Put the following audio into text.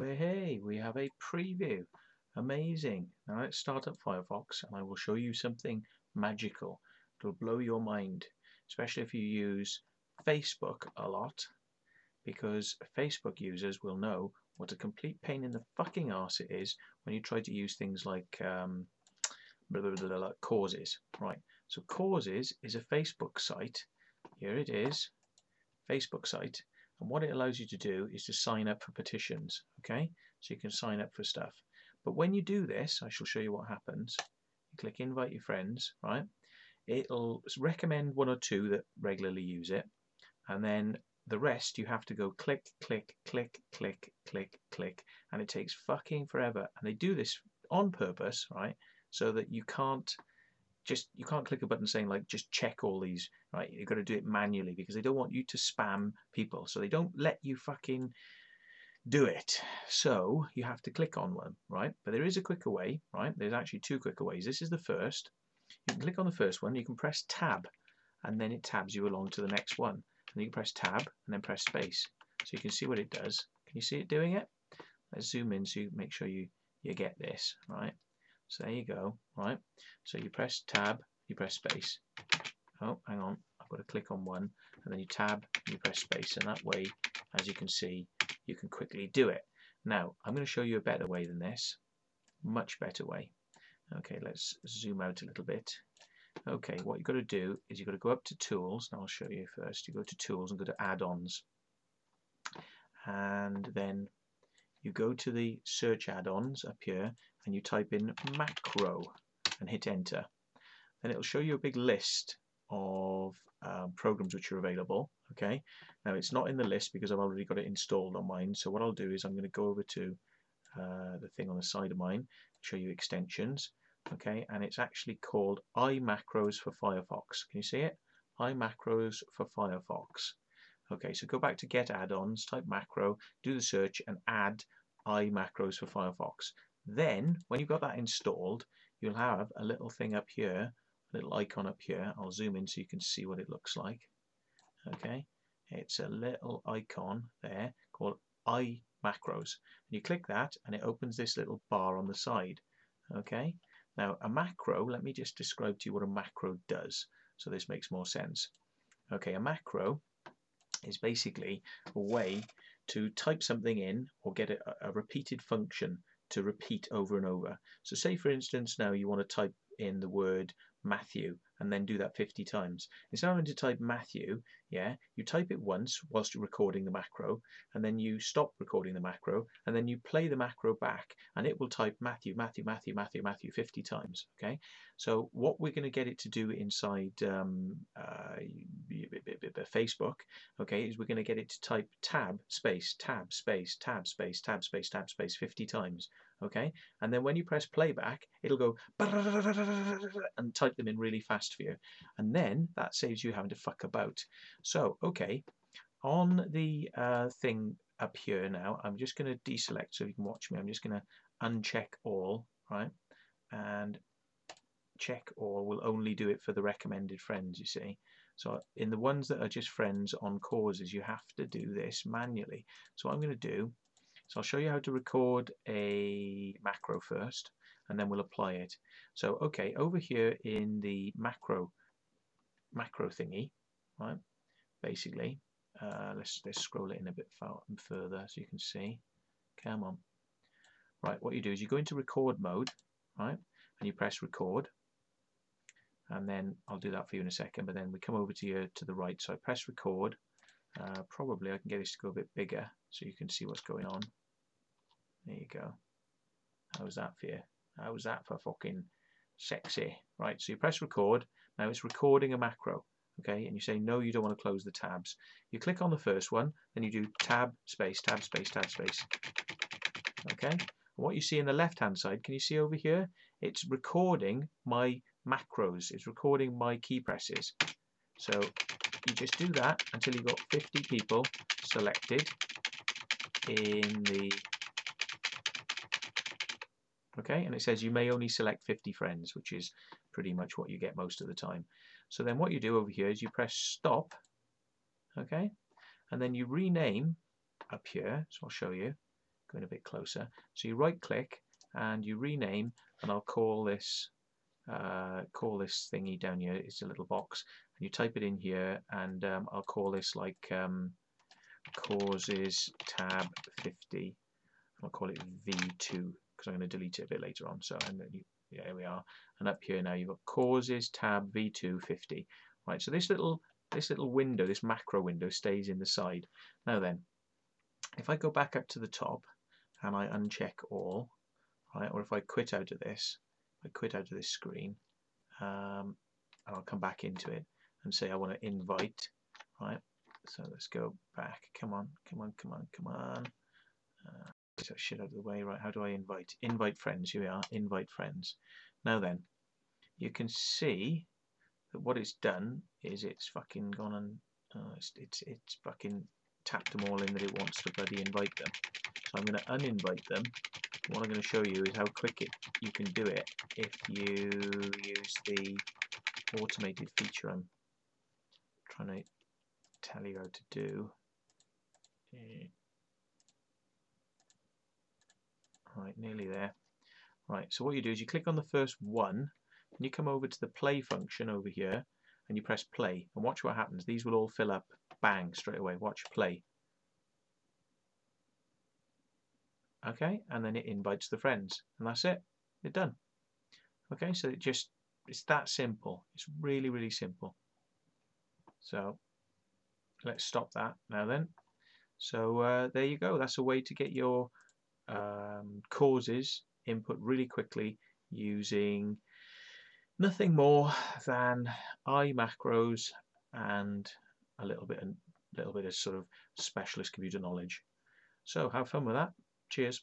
Hey, we have a preview. Amazing. Now let's start up Firefox and I will show you something magical. It'll blow your mind, especially if you use Facebook a lot, because Facebook users will know what a complete pain in the fucking arse it is when you try to use things like Causes. Right. So Causes is a Facebook site. Here it is, Facebook site. And what it allows you to do is to sign up for petitions, okay? So you can sign up for stuff. But when you do this, I shall show you what happens. You click invite your friends, right? It'll recommend one or two that regularly use it. And then the rest you have to go click, click, click, click, click, click. And it takes fucking forever. And they do this on purpose, right? So that you can't click a button saying like just check all these, right? You've got to do it manually because they don't want you to spam people, so they don't let you fucking do it. So you have to click on one, right? But there is a quicker way, right? There's actually two quicker ways. This is the first. You can click on the first one, you can press tab, and then it tabs you along to the next one. And you can press tab and then press space, so you can see what it does. Can you see it doing it? Let's zoom in so you make sure you get this, right? So there you go, right? So you press tab, you press space. Oh, hang on, I've got to click on one, and then you tab, and you press space, and that way, as you can see, you can quickly do it. Now, I'm going to show you a better way than this, much better way. Okay, let's zoom out a little bit. Okay, what you've got to do is you've got to go up to Tools, and I'll show you first. You go to Tools and go to Add-ons, and then you go to the search add-ons up here and you type in macro and hit enter. Then it'll show you a big list of programs which are available. Okay, now it's not in the list because I've already got it installed on mine, so what I'll do is I'm going to go over to the thing on the side of mine, show you extensions. Okay, and it's actually called iMacros for Firefox. Can you see it? iMacros for Firefox. Okay, so go back to get add-ons, type macro, do the search and add iMacros for Firefox. Then, when you've got that installed, you'll have a little thing up here, a little icon up here. I'll zoom in so you can see what it looks like. Okay, it's a little icon there called iMacros. And you click that and it opens this little bar on the side. Okay, now a macro, let me just describe to you what a macro does so this makes more sense. Okay, a macro is basically a way to type something in or get a repeated function to repeat over and over. So say for instance now you want to type in the word Matthew and then do that 50 times. Instead of having to type Matthew, yeah, you type it once whilst you're recording the macro, and then you stop recording the macro, and then you play the macro back, and it will type Matthew, Matthew, Matthew, Matthew, Matthew 50 times. Okay, so what we're going to get it to do inside Facebook, okay, is we're going to get it to type tab space tab space tab space tab space tab space 50 times. Okay, and then when you press playback, it'll go and type them in really fast for you, and then that saves you having to fuck about. So okay, on the thing up here now, I'm just going to deselect so you can watch me. I'm just going to uncheck all, right, and check all will only do it for the recommended friends, you see. So in the ones that are just friends on Causes, you have to do this manually. So what I'm going to do, so I'll show you how to record a macro first, and then we'll apply it. So okay, over here in the macro thingy, right? Basically, let's scroll it in a bit further so you can see. Come on. Right, what you do is you go into record mode, right, and you press record, and then I'll do that for you in a second. But then we come over to the right, so I press record. Probably I can get this to go a bit bigger so you can see what's going on. There you go. How's that for you? How's that for fucking sexy? Right, so you press record. Now it's recording a macro, okay? And you say no, you don't want to close the tabs. You click on the first one, then you do tab space tab space tab space. Okay. And what you see in the left-hand side, can you see over here? It's recording my macros. It's recording my key presses. So you just do that until you've got 50 people selected in the. Okay, and it says you may only select 50 friends, which is pretty much what you get most of the time. So then what you do over here is you press stop, okay, and then you rename up here, so I'll show you, going a bit closer. So you right click and you rename, and I'll call this thingy down here. It's a little box, and you type it in here, and I'll call this like causes tab 50. I'll call it V2 because I'm going to delete it a bit later on. So yeah, here we are. And up here now you've got causes tab V2 50. Right. So this little window, this macro window, stays in the side. Now then, if I go back up to the top and I uncheck all, right, or if I quit out of this, screen, and I'll come back into it and say I want to invite, right? So let's go back. Come on. Get that shit out of the way, right? How do I invite? Invite friends. Here we are. Invite friends. Now then, you can see that what it's done is it's fucking gone and it's fucking tapped them all in that it wants to bloody invite them. So I'm going to uninvite them. What I'm going to show you is how quick you can do it if you use the automated feature I'm trying to tell you how to do. Right, nearly there. Right, so what you do is you click on the first one, and you come over to the play function over here, and you press play, and watch what happens. These will all fill up, bang, straight away. Watch play. Okay, and then it invites the friends, and that's it. You're done. Okay, so it's that simple. It's really, really simple. So let's stop that now then. So there you go. That's a way to get your causes input really quickly using nothing more than macros and a little bit of sort of specialist computer knowledge. So have fun with that. Cheers.